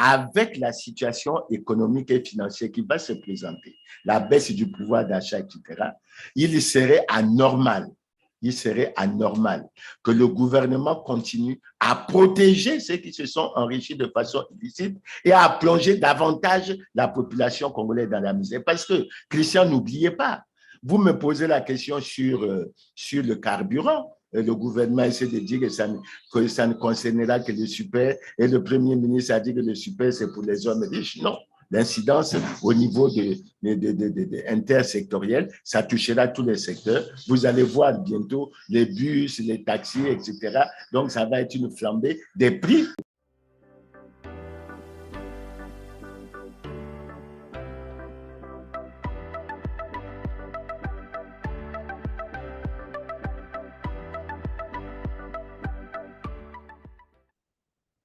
avec la situation économique et financière qui va se présenter, la baisse du pouvoir d'achat, etc., il serait anormal que le gouvernement continue à protéger ceux qui se sont enrichis de façon illicite et à plonger davantage la population congolaise dans la misère. Parce que, Christian, n'oubliez pas, vous me posez la question sur le carburant. Le gouvernement essaie de dire que ça ne concernera que le super, et le Premier ministre a dit que le super, c'est pour les hommes riches. Non. L'incidence au niveau intersectoriel, ça touchera tous les secteurs. Vous allez voir bientôt les bus, les taxis, etc. Donc, ça va être une flambée des prix.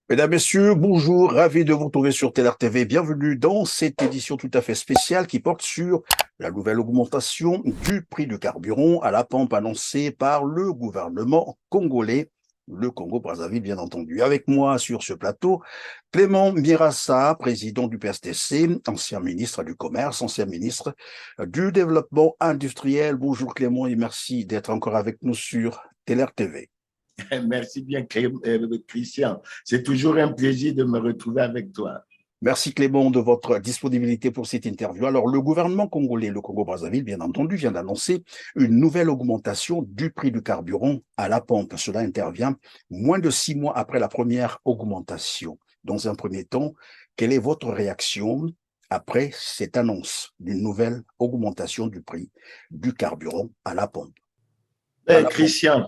Mesdames, Messieurs, bonjour, ravi de vous retrouver sur TELAR TV. Bienvenue dans cette édition tout à fait spéciale qui porte sur la nouvelle augmentation du prix du carburant à la pompe annoncée par le gouvernement congolais, le Congo-Brazzaville bien entendu. Avec moi sur ce plateau, Clément Mirassa, président du PSTC, ancien ministre du Commerce, ancien ministre du Développement industriel. Bonjour Clément et merci d'être encore avec nous sur TELAR TV. Merci bien, Christian. C'est toujours un plaisir de me retrouver avec toi. Merci Clément de votre disponibilité pour cette interview. Alors, le gouvernement congolais, le Congo-Brazzaville, bien entendu, vient d'annoncer une nouvelle augmentation du prix du carburant à la pompe. Cela intervient moins de 6 mois après la première augmentation. Dans un premier temps, quelle est votre réaction après cette annonce d'une nouvelle augmentation du prix du carburant à la pompe? Christian,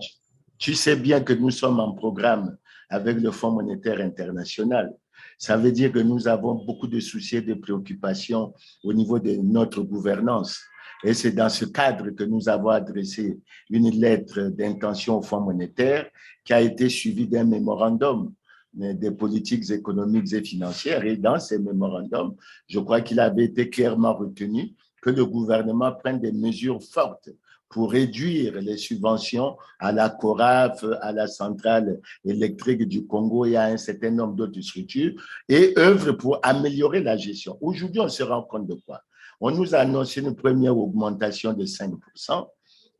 tu sais bien que nous sommes en programme avec le Fonds monétaire international. Ça veut dire que nous avons beaucoup de soucis et de préoccupations au niveau de notre gouvernance. Et c'est dans ce cadre que nous avons adressé une lettre d'intention au Fonds monétaire qui a été suivie d'un mémorandum des politiques économiques et financières. Et dans ces mémorandums, je crois qu'il avait été clairement retenu que le gouvernement prenne des mesures fortes pour réduire les subventions à la CORAF, à la centrale électrique du Congo et à un certain nombre d'autres structures, et œuvre pour améliorer la gestion. Aujourd'hui, on se rend compte de quoi? On nous a annoncé une première augmentation de 5%,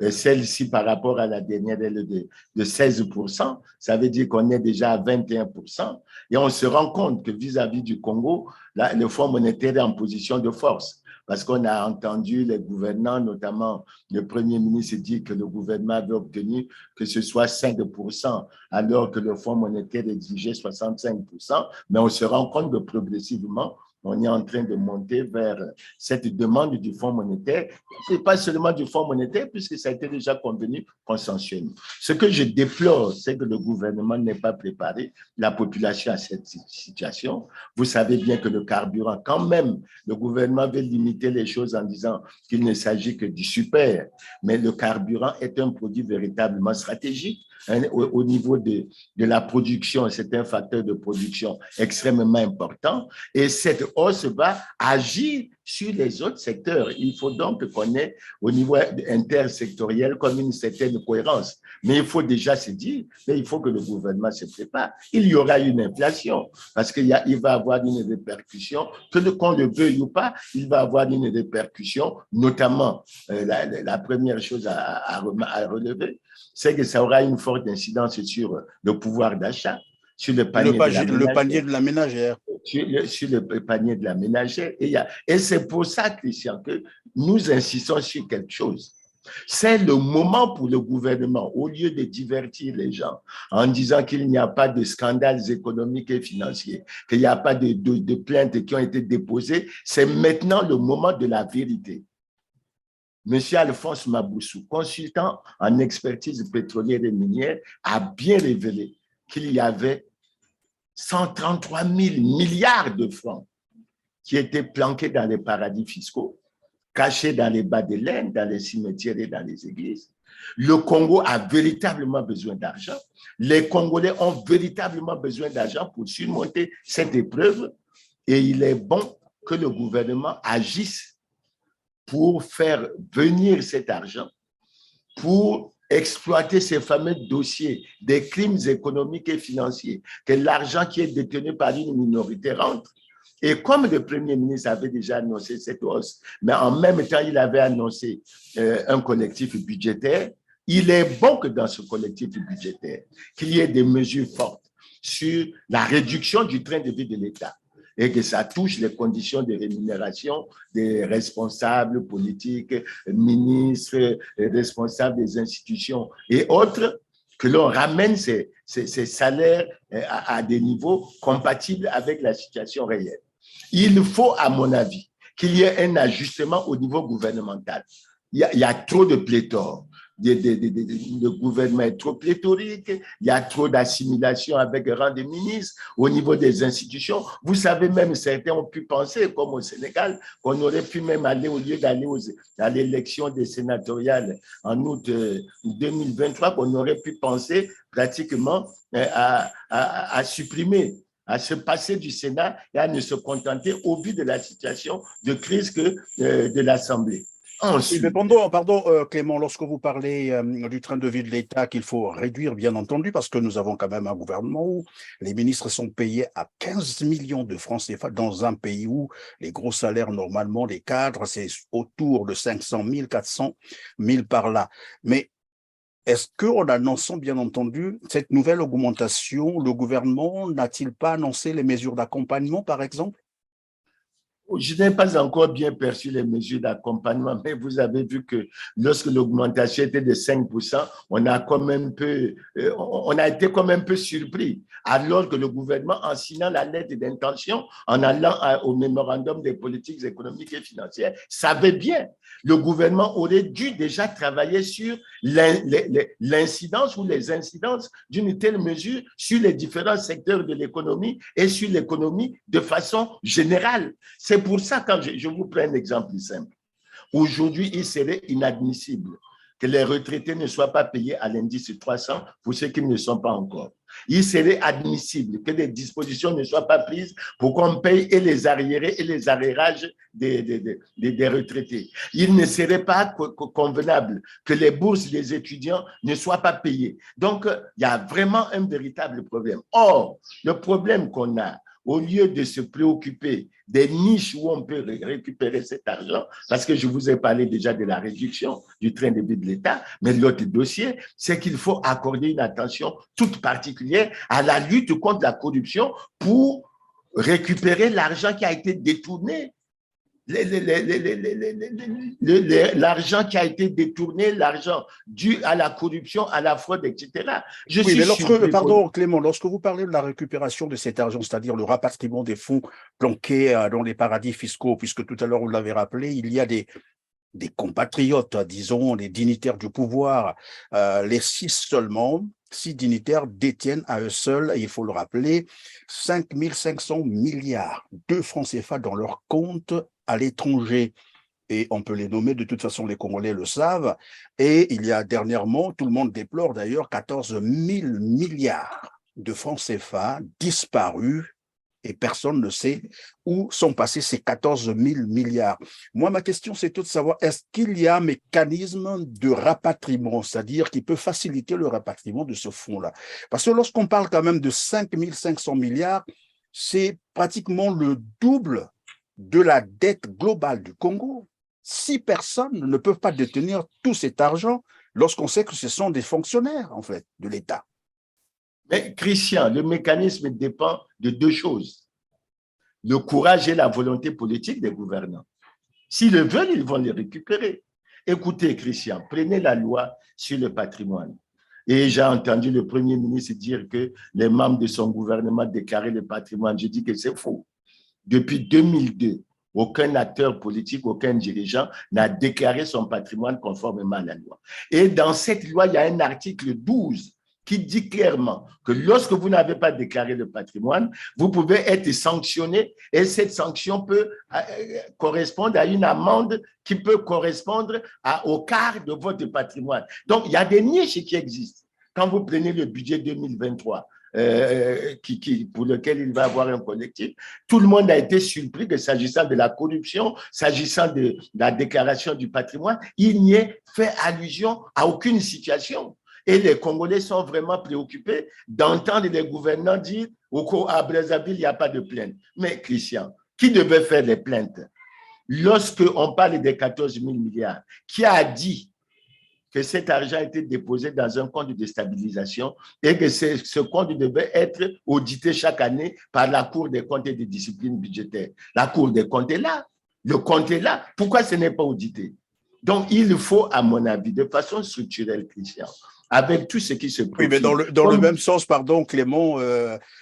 celle-ci par rapport à la dernière, elle est de 16%, ça veut dire qu'on est déjà à 21%, et on se rend compte que vis-à-vis du Congo, le Fonds monétaire est en position de force. Parce qu'on a entendu les gouvernants, notamment le Premier ministre, dire que le gouvernement avait obtenu que ce soit 5%, alors que le Fonds monétaire exigeait 65%. Mais on se rend compte que progressivement, on est en train de monter vers cette demande du Fonds monétaire, et pas seulement du Fonds monétaire, puisque ça a été déjà convenu consensuellement. Ce que je déplore, c'est que le gouvernement n'ait pas préparé la population à cette situation. Vous savez bien que le carburant, quand même, le gouvernement veut limiter les choses en disant qu'il ne s'agit que du super, mais le carburant est un produit véritablement stratégique. Au niveau de la production, c'est un facteur de production extrêmement important et cette hausse va agir sur les autres secteurs. Il faut donc qu'on ait au niveau intersectoriel comme une certaine cohérence. Mais il faut déjà se dire, mais il faut que le gouvernement se prépare. Il y aura une inflation parce qu'il va avoir une répercussion, qu'on le veuille ou pas, il va avoir une répercussion, notamment la première chose à relever, c'est que ça aura une forte incidence sur le pouvoir d'achat, sur le panier de la ménagère. Sur le panier de la ménagère. Et c'est pour ça, Christian, que nous insistons sur quelque chose. C'est le moment pour le gouvernement, au lieu de divertir les gens en disant qu'il n'y a pas de scandales économiques et financiers, qu'il n'y a pas de plaintes qui ont été déposées, c'est maintenant le moment de la vérité. Monsieur Alphonse Maboussou, consultant en expertise pétrolière et minière, a bien révélé qu'il y avait 133 000 milliards de francs qui étaient planqués dans les paradis fiscaux, cachés dans les bas de laine, dans les cimetières et dans les églises. Le Congo a véritablement besoin d'argent. Les Congolais ont véritablement besoin d'argent pour surmonter cette épreuve. Et il est bon que le gouvernement agisse pour faire venir cet argent, pour exploiter ces fameux dossiers des crimes économiques et financiers, que l'argent qui est détenu par une minorité rentre. Et comme le Premier ministre avait déjà annoncé cette hausse, mais en même temps, il avait annoncé un collectif budgétaire, il est bon que dans ce collectif budgétaire, qu'il y ait des mesures fortes sur la réduction du train de vie de l'État et que ça touche les conditions de rémunération des responsables politiques, ministres, responsables des institutions et autres, que l'on ramène ces salaires à des niveaux compatibles avec la situation réelle. Il faut, à mon avis, qu'il y ait un ajustement au niveau gouvernemental. Il y a trop de pléthore. Le gouvernement est trop pléthorique, il y a trop d'assimilation avec le rang des ministres au niveau des institutions. Vous savez, même certains ont pu penser, comme au Sénégal, qu'on aurait pu même aller, au lieu d'aller à l'élection des sénatoriales en août 2023, qu'on aurait pu penser pratiquement à supprimer, à se passer du Sénat et à ne se contenter, au vu de la situation de crise de l'Assemblée. Oui, mais pardon, Clément, lorsque vous parlez du train de vie de l'État qu'il faut réduire, bien entendu, parce que nous avons quand même un gouvernement où les ministres sont payés à 15 millions de francs CFA dans un pays où les gros salaires, normalement, les cadres, c'est autour de 500 000, 400 000 par là. Mais est-ce qu'en annonçant, bien entendu, cette nouvelle augmentation, le gouvernement n'a-t-il pas annoncé les mesures d'accompagnement, par exemple? Je n'ai pas encore bien perçu les mesures d'accompagnement, mais vous avez vu que lorsque l'augmentation était de 5%, on a été comme un peu surpris, alors que le gouvernement, en signant la lettre d'intention, en allant au mémorandum des politiques économiques et financières, savait bien. Le gouvernement aurait dû déjà travailler sur l'incidence ou les incidences d'une telle mesure sur les différents secteurs de l'économie et sur l'économie de façon générale. C'est pour ça, quand je vous prends un exemple simple, aujourd'hui, il serait inadmissible que les retraités ne soient pas payés à l'indice 300 pour ceux qui ne le sont pas encore. Il serait admissible que des dispositions ne soient pas prises pour qu'on paye et les arriérés et les arrérages des retraités. Il ne serait pas convenable que les bourses des étudiants ne soient pas payées. Donc, il y a vraiment un véritable problème. Or, le problème qu'on a, au lieu de se préoccuper des niches où on peut récupérer cet argent, parce que je vous ai parlé déjà de la réduction du train de vie de l'État, mais l'autre dossier, c'est qu'il faut accorder une attention toute particulière à la lutte contre la corruption pour récupérer l'argent qui a été détourné. L'argent qui a été détourné, l'argent dû à la corruption, à la fraude, etc. Oui, mais pardon Clément, lorsque vous parlez de la récupération de cet argent, c'est-à-dire le rapatriement des fonds planqués dans les paradis fiscaux, puisque tout à l'heure vous l'avez rappelé, il y a des compatriotes, disons, les dignitaires du pouvoir, les 6 dignitaires détiennent à eux seuls, il faut le rappeler, 5 500 milliards de francs CFA dans leur compte à l'étranger. Et on peut les nommer, de toute façon, les Congolais le savent. Et il y a dernièrement, tout le monde déplore d'ailleurs, 14 000 milliards de francs CFA disparus et personne ne sait où sont passés ces 14 000 milliards. Moi, ma question, c'est tout de savoir, est-ce qu'il y a un mécanisme de rapatriement, c'est-à-dire qui peut faciliter le rapatriement de ce fonds-là? Parce que lorsqu'on parle quand même de 5 500 milliards, c'est pratiquement le double de la dette globale du Congo. 6 personnes ne peuvent pas détenir tout cet argent lorsqu'on sait que ce sont des fonctionnaires, en fait, de l'État. Mais Christian, le mécanisme dépend de 2 choses. Le courage et la volonté politique des gouvernants. S'ils le veulent, ils vont les récupérer. Écoutez, Christian, prenez la loi sur le patrimoine. Et j'ai entendu le Premier ministre dire que les membres de son gouvernement déclaraient le patrimoine. Je dis que c'est faux. Depuis 2002, aucun acteur politique, aucun dirigeant n'a déclaré son patrimoine conformément à la loi. Et dans cette loi, il y a un article 12 qui dit clairement que lorsque vous n'avez pas déclaré le patrimoine, vous pouvez être sanctionné et cette sanction peut correspondre à une amende qui peut correspondre au quart de votre patrimoine. Donc, il y a des niches qui existent. Quand vous prenez le budget 2023, pour lequel il va avoir un collectif. Tout le monde a été surpris que s'agissant de la corruption, s'agissant de la déclaration du patrimoine, il n'y ait fait allusion à aucune situation. Et les Congolais sont vraiment préoccupés d'entendre les gouvernants dire à Brazzaville, il n'y a pas de plainte. Mais Christian, qui devait faire les plaintes? Lorsqu'on parle des 14 000 milliards, qui a dit que cet argent a été déposé dans un compte de stabilisation et que ce compte devait être audité chaque année par la Cour des comptes et des disciplines budgétaires? La Cour des comptes est là, le compte est là. Pourquoi ce n'est pas audité? Donc, il faut, à mon avis, de façon structurelle, Christian, avec tout ce qui se profile. Oui, mais dans le même sens, pardon, Clément,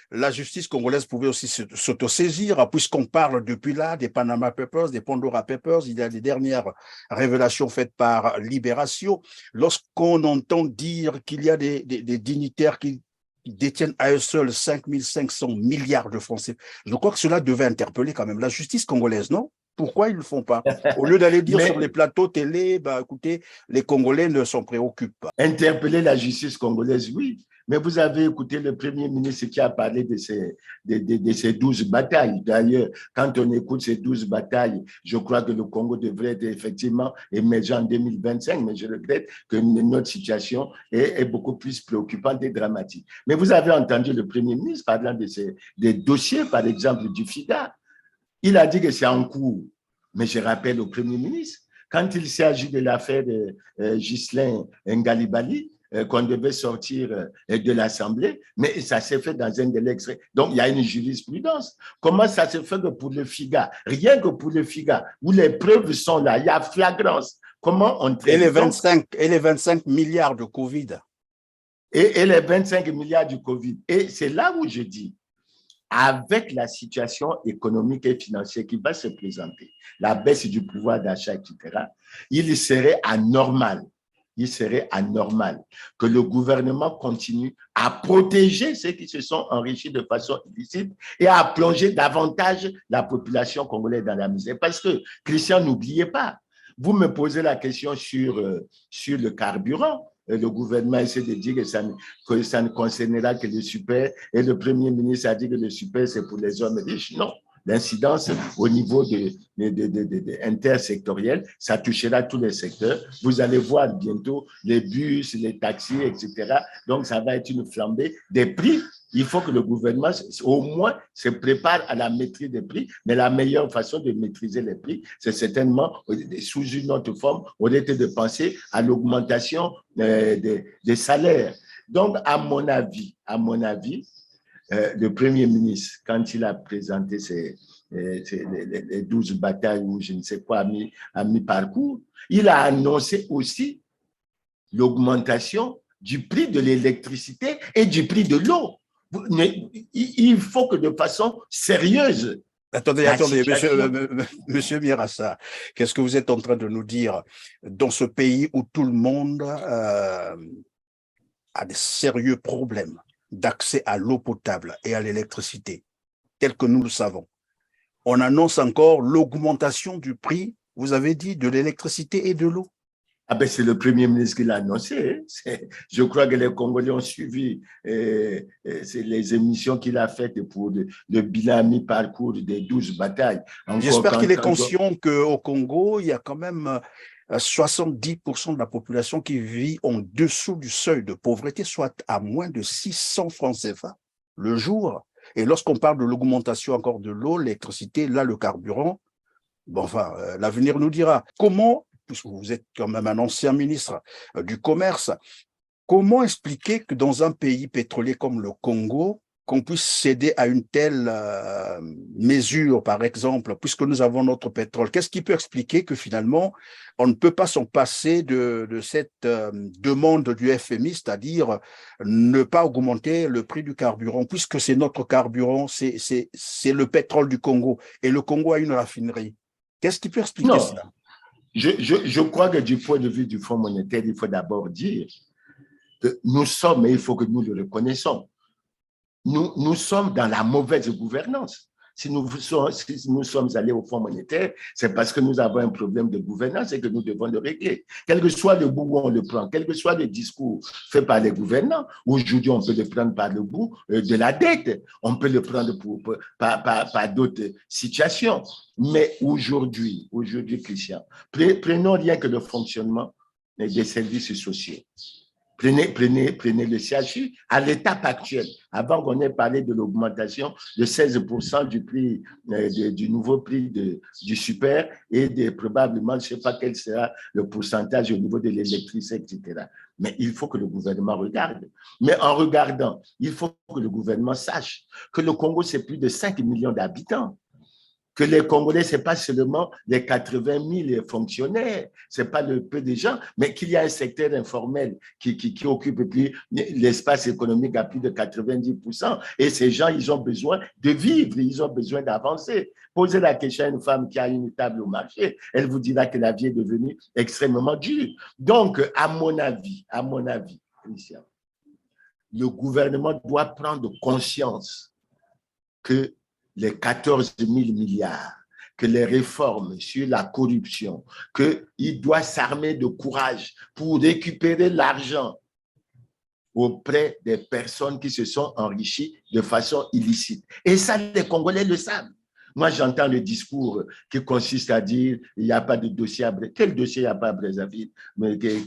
la justice congolaise pouvait aussi s'autosaisir, puisqu'on parle depuis là des Panama Papers, des Pandora Papers. Il y a des dernières révélations faites par Libération. Lorsqu'on entend dire qu'il y a des dignitaires qui détiennent à eux seuls 5 500 milliards de francs CFA, je crois que cela devait interpeller quand même la justice congolaise, non? Pourquoi ils ne le font pas? Au lieu d'aller dire sur les plateaux télé, écoutez, les Congolais ne s'en préoccupent pas. Interpeller la justice congolaise, oui. Mais vous avez écouté le Premier ministre qui a parlé de ces 12 batailles. D'ailleurs, quand on écoute ces 12 batailles, je crois que le Congo devrait être effectivement émergent en 2025, mais je regrette que notre situation est beaucoup plus préoccupante et dramatique. Mais vous avez entendu le Premier ministre parlant des dossiers, par exemple, du FIDA. Il a dit que c'est en cours. Mais je rappelle au Premier ministre, quand il s'agit de l'affaire de Ghislain Ngalibali, qu'on devait sortir de l'Assemblée, mais ça s'est fait dans un délai extrait. Donc, il y a une jurisprudence. Comment ça se fait que pour le FIGA, rien que pour le FIGA, où les preuves sont là, il y a flagrance. Comment on traite? Et les 25 milliards de Covid. Et les 25 milliards du Covid. Et c'est là où je dis, avec la situation économique et financière qui va se présenter, la baisse du pouvoir d'achat, etc., il serait anormal que le gouvernement continue à protéger ceux qui se sont enrichis de façon illicite et à plonger davantage la population congolaise dans la misère. Parce que, Christian, n'oubliez pas, vous me posez la question sur le carburant. Le gouvernement essaie de dire que ça ne concernera que le super, et le Premier ministre a dit que le super, c'est pour les hommes riches. Non, l'incidence au niveau intersectoriel, ça touchera tous les secteurs. Vous allez voir bientôt les bus, les taxis, etc. Donc, ça va être une flambée des prix. Il faut que le gouvernement, au moins, se prépare à la maîtrise des prix, mais la meilleure façon de maîtriser les prix, c'est certainement, sous une autre forme, on était de penser à l'augmentation des salaires. Donc, à mon avis, le Premier ministre, quand il a présenté les 12 batailles ou je ne sais quoi à mi-parcours, il a annoncé aussi l'augmentation du prix de l'électricité et du prix de l'eau. Il faut que de façon sérieuse. Attendez, monsieur Mirassa, qu'est-ce que vous êtes en train de nous dire dans ce pays où tout le monde a des sérieux problèmes d'accès à l'eau potable et à l'électricité, tel que nous le savons? On annonce encore l'augmentation du prix, vous avez dit, de l'électricité et de l'eau. Ah ben c'est le Premier ministre qui l'a annoncé. Je crois que les Congolais ont suivi les émissions qu'il a faites pour le bilan mi-parcours des 12 batailles. J'espère qu'il est conscient qu'au Congo, il y a quand même 70% de la population qui vit en dessous du seuil de pauvreté, soit à moins de 600 francs CFA le jour. Et lorsqu'on parle de l'augmentation encore de l'eau, l'électricité, là, le carburant, bon, enfin, l'avenir nous dira. Comment, puisque vous êtes quand même un ancien ministre du Commerce, comment expliquer que dans un pays pétrolier comme le Congo, qu'on puisse céder à une telle mesure, par exemple, puisque nous avons notre pétrole? Qu'est-ce qui peut expliquer que finalement, on ne peut pas s'en passer de cette demande du FMI, c'est-à-dire ne pas augmenter le prix du carburant, puisque c'est notre carburant, c'est le pétrole du Congo, et le Congo a une raffinerie. Qu'est-ce qui peut expliquer cela? Je crois que du point de vue du Fonds monétaire, il faut d'abord dire que nous sommes, et il faut que nous le reconnaissons, nous sommes dans la mauvaise gouvernance. Si nous sommes allés au Fonds monétaire, c'est parce que nous avons un problème de gouvernance et que nous devons le régler. Quel que soit le bout où on le prend, quel que soit le discours fait par les gouvernants, aujourd'hui, on peut le prendre par le bout de la dette, on peut le prendre par d'autres situations. Mais aujourd'hui, Christian, prenons rien que le fonctionnement des services sociaux. Prenez le CHU à l'étape actuelle, avant qu'on ait parlé de l'augmentation de 16% du prix, du nouveau prix du super et probablement, je ne sais pas quel sera le pourcentage au niveau de l'électricité, etc. Mais il faut que le gouvernement regarde. Mais en regardant, il faut que le gouvernement sache que le Congo, c'est plus de 5 millions d'habitants. Que les Congolais, ce n'est pas seulement les 80 000 fonctionnaires, ce n'est pas le peu de gens, mais qu'il y a un secteur informel qui occupe plus l'espace économique à plus de 90%. Et ces gens, ils ont besoin de vivre, ils ont besoin d'avancer. Posez la question à une femme qui a une table au marché, elle vous dira que la vie est devenue extrêmement dure. Donc, à mon avis, Christian, le gouvernement doit prendre conscience que les 14 000 milliards, que les réformes sur la corruption, qu'il doit s'armer de courage pour récupérer l'argent auprès des personnes qui se sont enrichies de façon illicite. Et ça, les Congolais le savent. Moi, j'entends le discours qui consiste à dire il n'y a pas de dossier à Brazzaville. Quel dossier il n'y a pas à Brazzaville,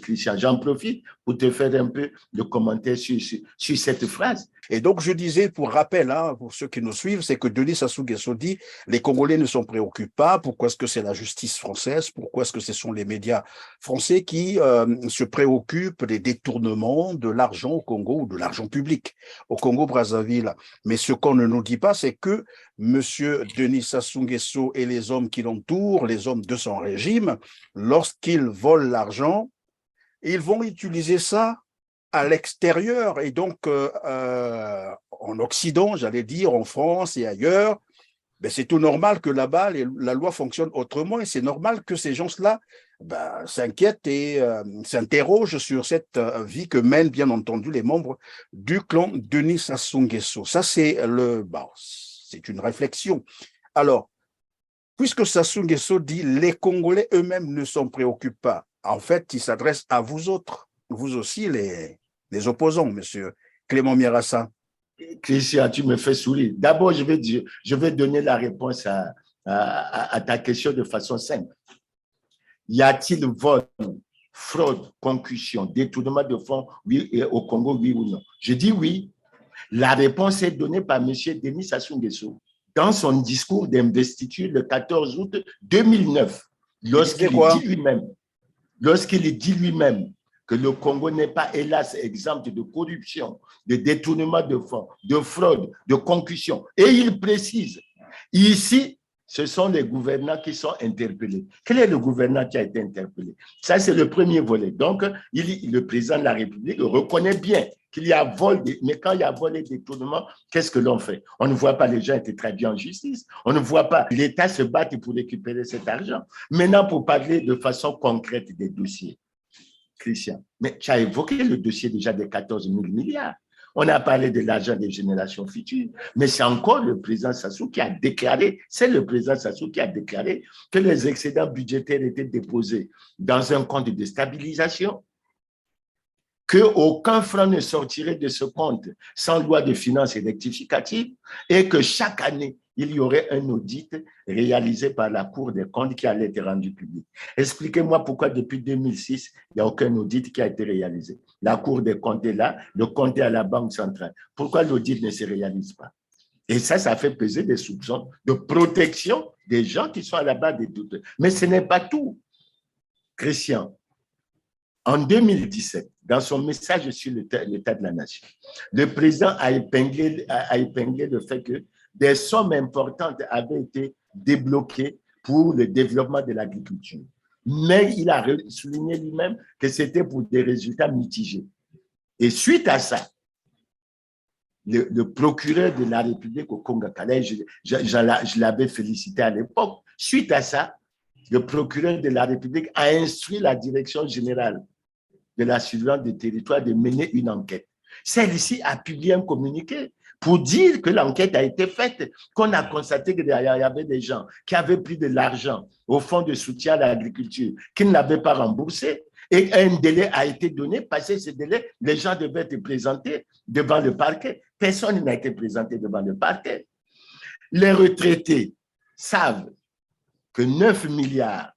Christian? J'en profite pour te faire un peu de commentaires sur cette phrase. Et donc, je disais, pour rappel, hein, pour ceux qui nous suivent, c'est que Denis Sassou Nguesso dit les Congolais ne s'en préoccupent pas. Pourquoi est-ce que c'est la justice française? Pourquoi est-ce que ce sont les médias français qui se préoccupent des détournements de l'argent au Congo ou de l'argent public au Congo-Brazzaville? Mais ce qu'on ne nous dit pas, c'est que M. Denis Sassou Nguesso et les hommes qui l'entourent, les hommes de son régime, lorsqu'ils volent l'argent, ils vont utiliser ça à l'extérieur et donc en Occident, j'allais dire, en France et ailleurs, ben c'est tout normal que là-bas, la loi fonctionne autrement et c'est normal que ces gens-là s'inquiètent et s'interrogent sur cette vie que mènent bien entendu les membres du clan Denis Sassou Nguesso. Ça, c'est c'est une réflexion. Alors, puisque Sassou Nguesso dit les Congolais eux-mêmes ne s'en préoccupent pas, en fait, il s'adresse à vous autres, vous aussi les opposants, monsieur Clément Mierassa. Christian, tu me fais sourire. D'abord, je vais donner la réponse à ta question de façon simple. Y a-t-il vol, fraude, concussion, détournement de fonds au Congo, oui ou non? Je dis oui. La réponse est donnée par M. Denis Sassou Nguesso dans son discours d'investiture le 14 août 2009, lorsqu'il dit lui-même que le Congo n'est pas, hélas, exempt de corruption, de détournement de fonds, de fraude, de concussion. Et il précise, ici, ce sont les gouvernants qui sont interpellés. Quel est le gouvernant qui a été interpellé? Ça, c'est le premier volet. Donc, le président de la République reconnaît bien qu'il y a vol, mais quand il y a vol et détournement, qu'est-ce que l'on fait? On ne voit pas les gens être traduits en justice. On ne voit pas l'État se battre pour récupérer cet argent. Maintenant, pour parler de façon concrète des dossiers, Christian, mais tu as évoqué le dossier déjà des 14 000 milliards. On a parlé de l'argent des générations futures, mais c'est encore le président Sassou qui a déclaré, que les excédents budgétaires étaient déposés dans un compte de stabilisation, qu'aucun franc ne sortirait de ce compte sans loi de finances rectificative et que chaque année, il y aurait un audit réalisé par la Cour des comptes qui allait être rendu public. Expliquez-moi pourquoi depuis 2006, il n'y a aucun audit qui a été réalisé. La Cour des comptes est là, le compte est à la Banque centrale. Pourquoi l'audit ne se réalise pas? Et ça fait peser des soupçons de protection des gens qui sont à la base des doutes. Mais ce n'est pas tout. Christian, en 2017, dans son message sur l'état de la nation, le président a épinglé le fait que des sommes importantes avaient été débloquées pour le développement de l'agriculture. Mais il a souligné lui-même que c'était pour des résultats mitigés. Et suite à ça, le procureur de la République au Congo-Calais, je l'avais félicité à l'époque, suite à ça, le procureur de la République a instruit la direction générale de la surveillance des territoires de mener une enquête. Celle-ci a publié un communiqué pour dire que l'enquête a été faite, qu'on a constaté qu'il y avait des gens qui avaient pris de l'argent au fonds de soutien à l'agriculture, qu'ils n'avaient pas remboursé, et un délai a été donné. Passé ce délai, les gens devaient être présentés devant le parquet. Personne n'a été présenté devant le parquet. Les retraités savent que 9 milliards,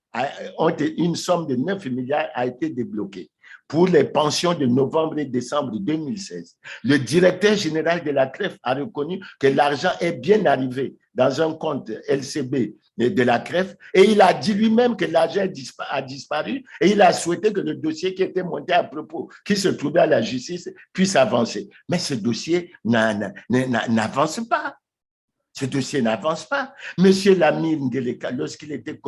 une somme de 9 milliards a été débloquée pour les pensions de novembre et décembre 2016. Le directeur général de la CREF a reconnu que l'argent est bien arrivé dans un compte LCB de la CREF et il a dit lui-même que l'argent a disparu et il a souhaité que le dossier qui était monté à propos, qui se trouvait à la justice, puisse avancer. Mais ce dossier n'avance pas. Ce dossier n'avance pas. Monsieur Lamine Gueleka, lorsqu'il était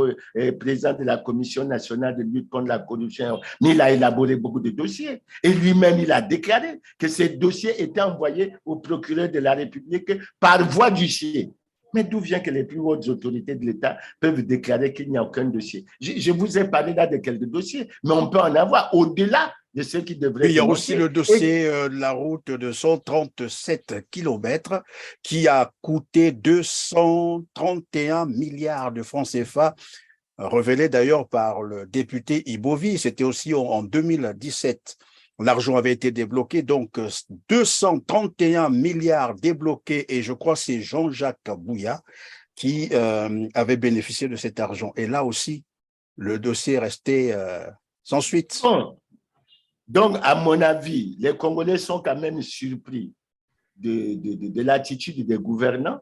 président de la Commission nationale de lutte contre la corruption, il a élaboré beaucoup de dossiers. Et lui-même, il a déclaré que ces dossiers étaient envoyés au procureur de la République par voie d'huissier. Mais d'où vient que les plus hautes autorités de l'État peuvent déclarer qu'il n'y a aucun dossier? Je vous ai parlé là de quelques dossiers, mais on peut en avoir au-delà de ceux qui devraient. Il y a aussi le dossier de la route de 137 kilomètres qui a coûté 231 milliards de francs CFA, révélé d'ailleurs par le député Ibovi. C'était aussi en 2017. L'argent avait été débloqué, donc 231 milliards débloqués, et je crois que c'est Jean-Jacques Bouya qui avait bénéficié de cet argent. Et là aussi, le dossier est resté sans suite. Donc, à mon avis, les Congolais sont quand même surpris de l'attitude des gouvernants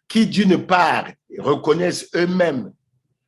qui, d'une part, reconnaissent eux-mêmes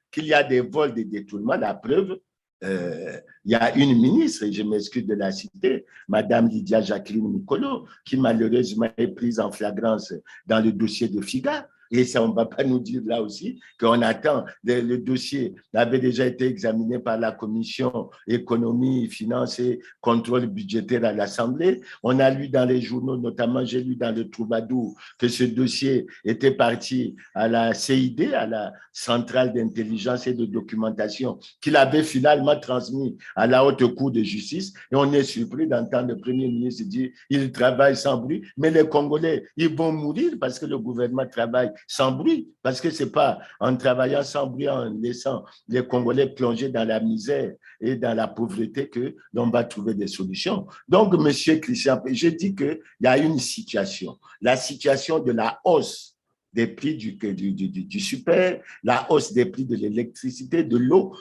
qu'il y a des vols, des détournements. La preuve, il y a une ministre, et je m'excuse de la citer, Madame Lydia Jacqueline Mikolo, qui malheureusement est prise en flagrance dans le dossier de FIGA. Et ça, on ne va pas nous dire là aussi qu'on attend. Le dossier avait déjà été examiné par la commission économie, finances et contrôle budgétaire à l'Assemblée. On a lu dans les journaux, notamment j'ai lu dans le Troubadour, que ce dossier était parti à la CID, à la Centrale d'intelligence et de documentation, qu'il avait finalement transmis à la Haute Cour de justice. Et on est surpris d'entendre le Premier ministre dire qu'il travaille sans bruit. Mais les Congolais, ils vont mourir parce que le gouvernement travaille sans bruit, parce que ce n'est pas en travaillant sans bruit, en laissant les Congolais plonger dans la misère et dans la pauvreté que l'on va trouver des solutions. Donc, M. Christian, je dis qu'il y a une situation, la situation de la hausse des prix du super, la hausse des prix de l'électricité, de l'eau,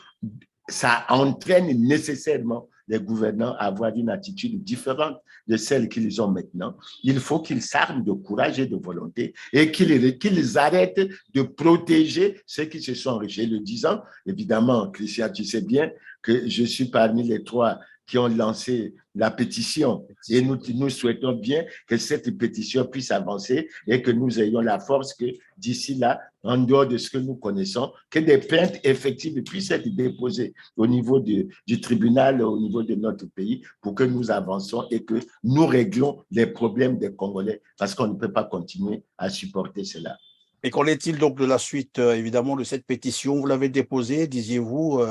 ça entraîne nécessairement les gouvernants à avoir une attitude différente de celle qu'ils ont maintenant. Il faut qu'ils s'arment de courage et de volonté et qu'ils arrêtent de protéger ceux qui se sont enrichis. Le disant, évidemment, Christian, tu sais bien que je suis parmi les trois qui ont lancé la pétition. Et nous souhaitons bien que cette pétition puisse avancer et que nous ayons la force que d'ici là, en dehors de ce que nous connaissons, que des plaintes effectives puissent être déposées au niveau du tribunal, au niveau de notre pays, pour que nous avancions et que nous réglons les problèmes des Congolais, parce qu'on ne peut pas continuer à supporter cela. Et qu'en est-il donc de la suite, évidemment, de cette pétition? Vous l'avez déposée, disiez-vous,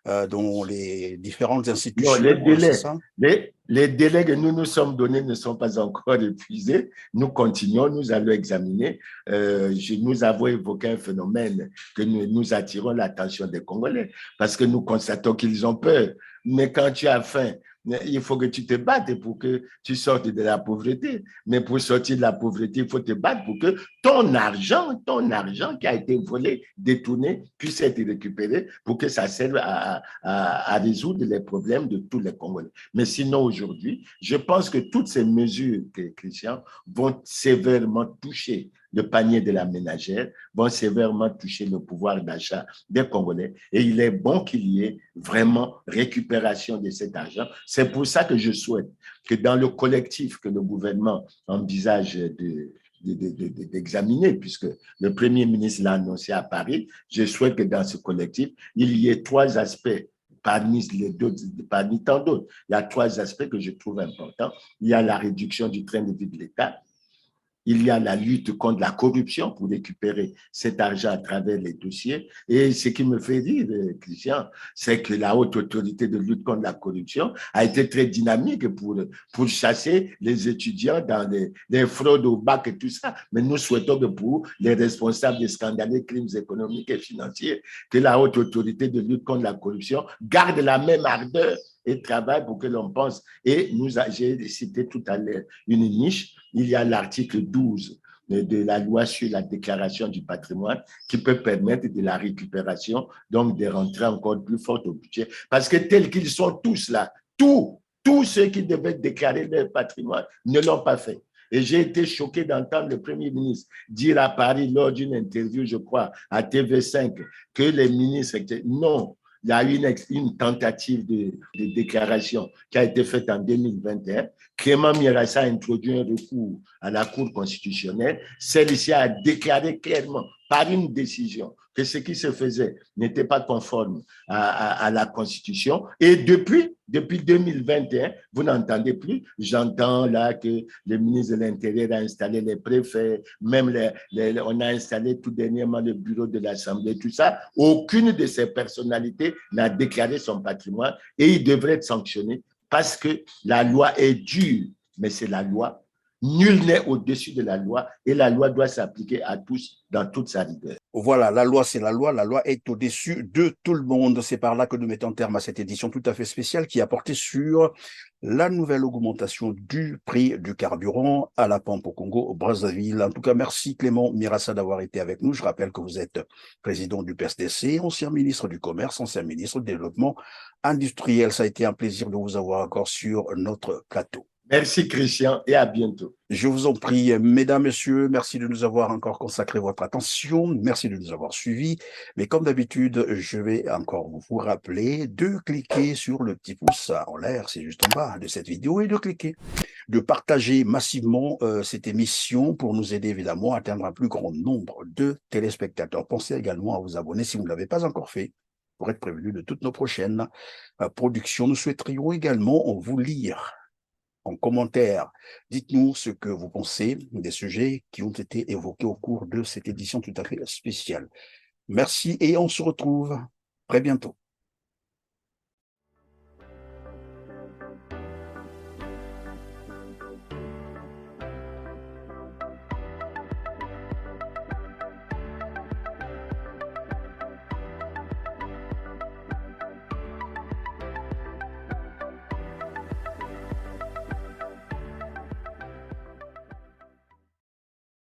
dans les différentes institutions? Non, les délais que nous nous sommes donnés ne sont pas encore épuisés. Nous continuons, nous allons examiner. Nous avons évoqué un phénomène que nous attirons l'attention des Congolais parce que nous constatons qu'ils ont peur. Mais quand tu as faim, il faut que tu te battes pour que tu sortes de la pauvreté. Mais pour sortir de la pauvreté, il faut te battre pour que ton argent qui a été volé, détourné, puisse être récupéré pour que ça serve à résoudre les problèmes de tous les Congolais. Mais sinon, aujourd'hui, je pense que toutes ces mesures, Christian, vont sévèrement toucher le panier de la ménagère, vont sévèrement toucher le pouvoir d'achat des Congolais. Et il est bon qu'il y ait vraiment récupération de cet argent. C'est pour ça que je souhaite que dans le collectif que le gouvernement envisage d'examiner, puisque le Premier ministre l'a annoncé à Paris, je souhaite que dans ce collectif, il y ait 3 aspects parmi tant d'autres. Il y a 3 aspects que je trouve importants. Il y a la réduction du train de vie de l'État. il y a la lutte contre la corruption pour récupérer cet argent à travers les dossiers. Et ce qui me fait rire, Christian, c'est que la haute autorité de lutte contre la corruption a été très dynamique pour chasser les étudiants dans les fraudes au bac et tout ça. Mais nous souhaitons que pour les responsables des scandaleux crimes économiques et financiers, que la haute autorité de lutte contre la corruption garde la même ardeur et travaille pour que l'on pense. Et j'ai cité tout à l'heure une niche. Il y a l'article 12 de la loi sur la déclaration du patrimoine qui peut permettre de la récupération, donc des rentrées encore plus fortes au budget. Parce que tels qu'ils sont tous là, tous ceux qui devaient déclarer leur patrimoine ne l'ont pas fait. Et j'ai été choqué d'entendre le Premier ministre dire à Paris lors d'une interview, je crois, à TV5, que les ministres étaient non. Il y a eu une tentative de déclaration qui a été faite en 2021. Clément Mirassa a introduit un recours à la Cour constitutionnelle. Celle-ci a déclaré clairement, par une décision, que ce qui se faisait n'était pas conforme à la Constitution. Et depuis 2021, vous n'entendez plus. J'entends là que le ministre de l'Intérieur a installé les préfets, même on a installé tout dernièrement le bureau de l'Assemblée, tout ça. Aucune de ces personnalités n'a déclaré son patrimoine et il devrait être sanctionné parce que la loi est dure, mais c'est la loi. Nul n'est au-dessus de la loi et la loi doit s'appliquer à tous dans toute sa rigueur. Voilà, la loi, c'est la loi est au-dessus de tout le monde. C'est par là que nous mettons terme à cette édition tout à fait spéciale qui a porté sur la nouvelle augmentation du prix du carburant à la pompe au Congo, au Brazzaville. En tout cas, merci Clément Mirassa d'avoir été avec nous. Je rappelle que vous êtes président du PSDC, ancien ministre du Commerce, ancien ministre du Développement industriel. Ça a été un plaisir de vous avoir encore sur notre plateau. Merci Christian et à bientôt. Je vous en prie, mesdames, messieurs, merci de nous avoir encore consacré votre attention, merci de nous avoir suivis. Mais comme d'habitude, je vais encore vous rappeler de cliquer sur le petit pouce en l'air, c'est juste en bas de cette vidéo, et de partager massivement cette émission pour nous aider évidemment à atteindre un plus grand nombre de téléspectateurs. Pensez également à vous abonner si vous ne l'avez pas encore fait pour être prévenu de toutes nos prochaines productions. Nous souhaiterions également vous lire en commentaire. Dites-nous ce que vous pensez des sujets qui ont été évoqués au cours de cette édition tout à fait spéciale. Merci et on se retrouve très bientôt.